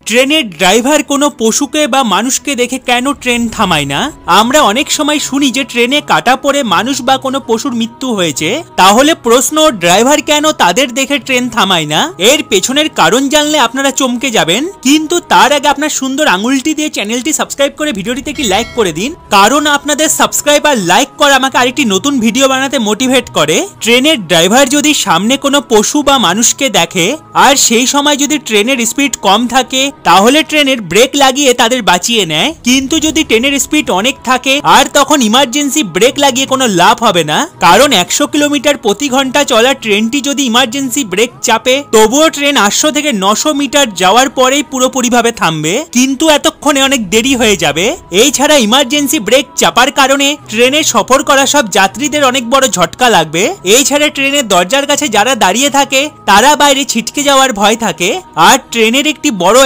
ট্রেনের ড্রাইভার কোনো পশুকে বা মানুষকে দেখে কেন ট্রেন থামায় না? আমরা অনেক সময় শুনি যে ট্রেনে কাটা পড়ে মানুষ বা কোনো পশুর মৃত্যু হয়েছে। তাহলে প্রশ্ন, ড্রাইভার কেন তাদের দেখে ট্রেন থামায় না? এর পেছনের কারণ জানলে আপনারা চমকে যাবেন। কিন্তু তার আগে আপনার সুন্দর আঙুলটি দিয়ে চ্যানেলটি সাবস্ক্রাইব করে ভিডিওটিতে একটি লাইক করে দিন, কারণ আপনাদের সাবস্ক্রাইব আর লাইক করা আমাকে আরেকটি নতুন ভিডিও বানাতে মোটিভেট করে। ট্রেনের ড্রাইভার যদি সামনে কোনো পশু বা মানুষকে দেখে আর সেই সময় যদি ট্রেনের স্পিড কম থাকে, তাহলে ট্রেনের ব্রেক লাগিয়ে তাদের বাঁচিয়ে নেয়। কিন্তু যদি ট্রেনের স্পিড অনেক থাকে আর তখন ইমার্জেন্সি ব্রেক লাগিয়ে কোনো লাভ হবে না, কারণ 100 কিলোমিটার প্রতি ঘন্টা চলা ট্রেনটি যদি ইমার্জেন্সি ব্রেক চাপে, তবুও ট্রেন 800 থেকে 900 মিটার যাওয়ার পরেই পুরোপুরিভাবে থামবে, কিন্তু এতক্ষণে অনেক দেরি হয়ে যাবে। এই ছাড়া ইমার্জেন্সি ব্রেক চাপার কারণে ট্রেনে সফর করা সব যাত্রীদের অনেক বড় ঝটকা লাগবে। এই ছাড়া ট্রেনের দরজার কাছে যারা দাঁড়িয়ে থাকে তারা বাইরে ছিটকে যাওয়ার ভয় থাকে, আর ট্রেনের একটি বড়